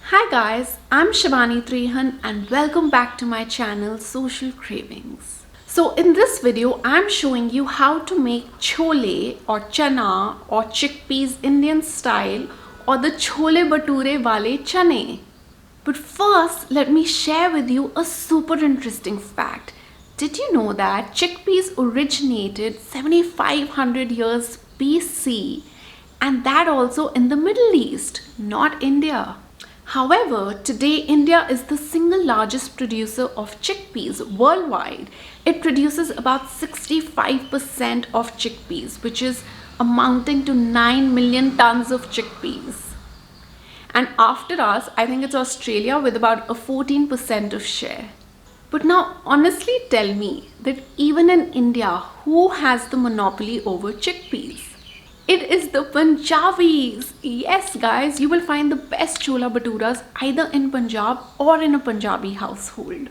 Hi guys, I'm Shivani Trehan and welcome back to my channel Social Cravings. So in this video, I'm showing you how to make chole or chana or chickpeas Indian style or the chole bhature wale chane. But first, let me share with you a super interesting fact. Did you know that chickpeas originated 7500 years BC and that also in the Middle East, not India? However, today India is the single largest producer of chickpeas worldwide. It produces about 65% of chickpeas, which is amounting to 9 million tons of chickpeas. And after us, I think it's Australia with about a 14% of share. But now, honestly tell me that even in India, who has the monopoly over chickpeas? It is the Punjabis. Yes, guys, you will find the best chola bhaturas either in Punjab or in a Punjabi household.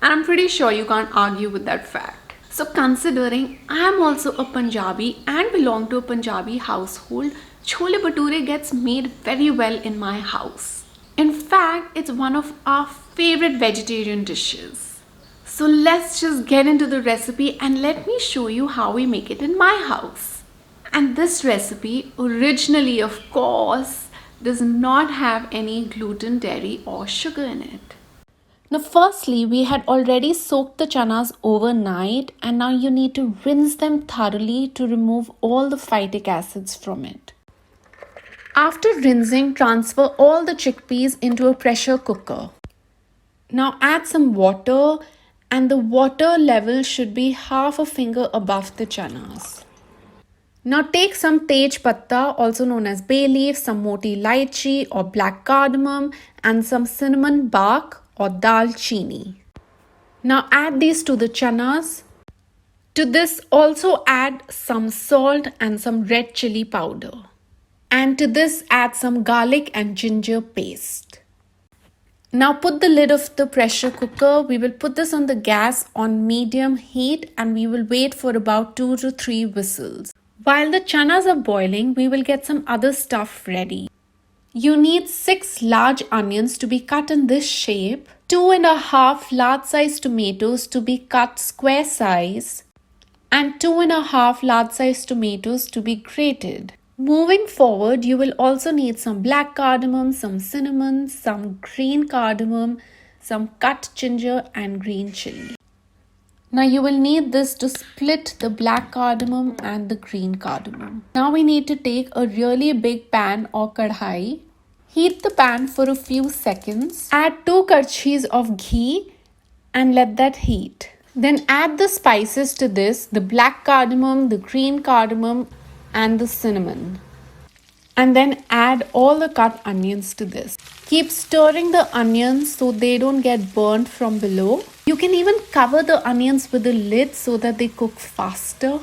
And I'm pretty sure you can't argue with that fact. So considering I am also a Punjabi and belong to a Punjabi household, chole bhature gets made very well in my house. In fact, it's one of our favorite vegetarian dishes. So let's just get into the recipe and let me show you how we make it in my house. And this recipe originally, of course, does not have any gluten, dairy or sugar in it. Now firstly, we had already soaked the chanas overnight and now you need to rinse them thoroughly to remove all the phytic acids from it. After rinsing, transfer all the chickpeas into a pressure cooker. Now add some water and the water level should be half a finger above the chanas. Now take some tej patta, also known as bay leaf, some moti lychee or black cardamom and some cinnamon bark or dal chini. Now add these to the chanas. To this also add some salt and some red chili powder. And to this add some garlic and ginger paste. Now put the lid of the pressure cooker. We will put this on the gas on medium heat and we will wait for about 2 to 3 whistles. While the chanas are boiling, we will get some other stuff ready. You need 6 large onions to be cut in this shape, 2.5 large-sized tomatoes to be cut square size, and 2.5 large-sized tomatoes to be grated. Moving forward, you will also need some black cardamom, some cinnamon, some green cardamom, some cut ginger and green chili. Now you will need this to split the black cardamom and the green cardamom. Now we need to take a really big pan or kadhai. Heat the pan for a few seconds. Add 2 kachhis of ghee and let that heat. Then add the spices to this, the black cardamom, the green cardamom and the cinnamon. And then add all the cut onions to this. Keep stirring the onions so they don't get burnt from below. You can even cover the onions with a lid so that they cook faster.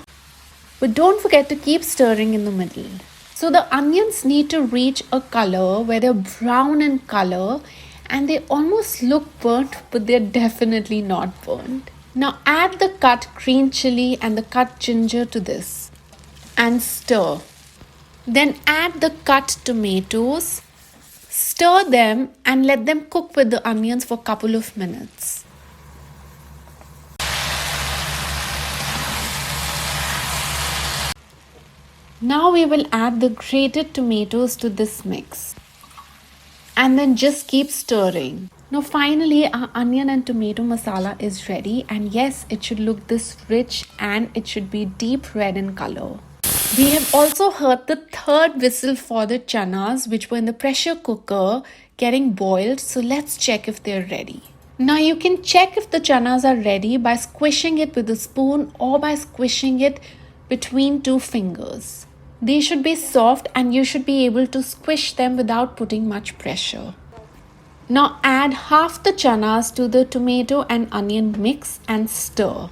But don't forget to keep stirring in the middle. So the onions need to reach a color where they're brown in color and they almost look burnt, but they're definitely not burnt. Now add the cut green chili and the cut ginger to this and stir. Then add the cut tomatoes, stir them and let them cook with the onions for a couple of minutes. Now we will add the grated tomatoes to this mix and then just keep stirring. Now finally our onion and tomato masala is ready and yes, it should look this rich and it should be deep red in color. We have also heard the 3rd whistle for the chanas which were in the pressure cooker getting boiled, so let's check if they're ready. Now you can check if the chanas are ready by squishing it with a spoon or by squishing it between 2 fingers. They should be soft and you should be able to squish them without putting much pressure. Now add half the chanas to the tomato and onion mix and stir.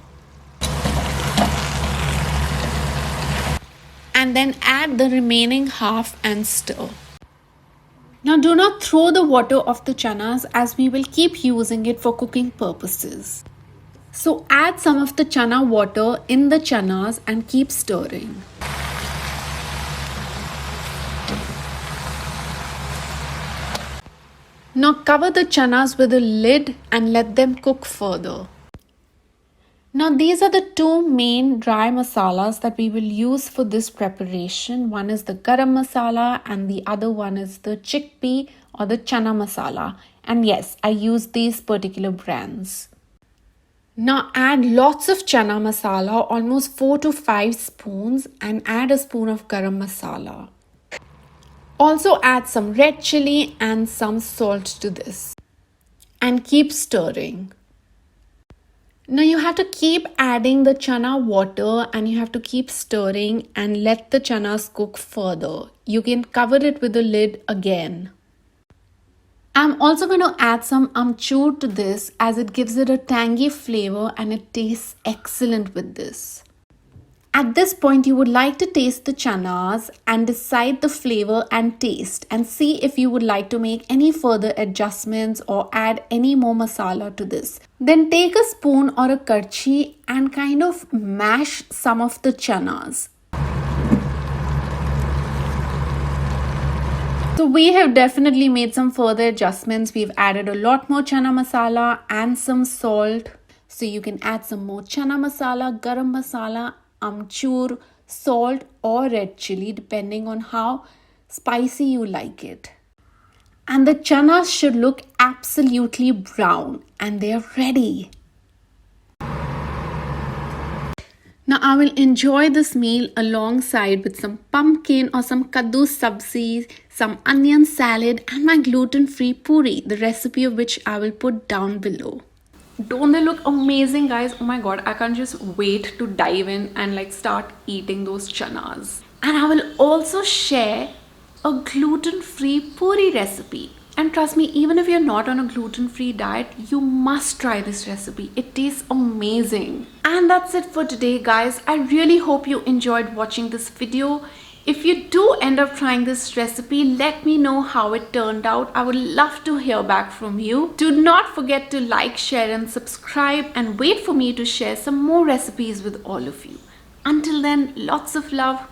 And then add the remaining half and stir. Now do not throw the water of the chanas as we will keep using it for cooking purposes. So add some of the chana water in the chanas and keep stirring. Now cover the chanas with a lid and let them cook further. Now these are the two main dry masalas that we will use for this preparation. One is the garam masala and the other one is the chickpea or the chana masala. And yes, I use these particular brands. Now add lots of chana masala, almost 4 to 5 spoons, and add a spoon of garam masala. Also add some red chili and some salt to this. And keep stirring. Now you have to keep adding the chana water and you have to keep stirring and let the chanas cook further. You can cover it with the lid again. I'm also going to add some amchur to this as it gives it a tangy flavor and it tastes excellent with this. At this point, you would like to taste the chanas and decide the flavor and taste and see if you would like to make any further adjustments or add any more masala to this. Then take a spoon or a karchi and kind of mash some of the chanas. So we have definitely made some further adjustments. We've added a lot more chana masala and some salt. So you can add some more chana masala, garam masala, amchur, salt or red chili depending on how spicy you like it. And the chanas should look absolutely brown and they are ready. Now I will enjoy this meal alongside with some pumpkin or some kaddu sabzi, some onion salad and my gluten-free puri, the recipe of which I will put down below. Don't they look amazing, guys? Oh my god, I can't just wait to dive in and like start eating those chanas. And I will also share a gluten-free puri recipe. And trust me, even if you're not on a gluten-free diet, you must try this recipe. It tastes amazing. And that's it for today, guys. I really hope you enjoyed watching this video. If you do end up trying this recipe, let me know how it turned out. I would love to hear back from you. Do not forget to like, share and subscribe and wait for me to share some more recipes with all of you. Until then, lots of love.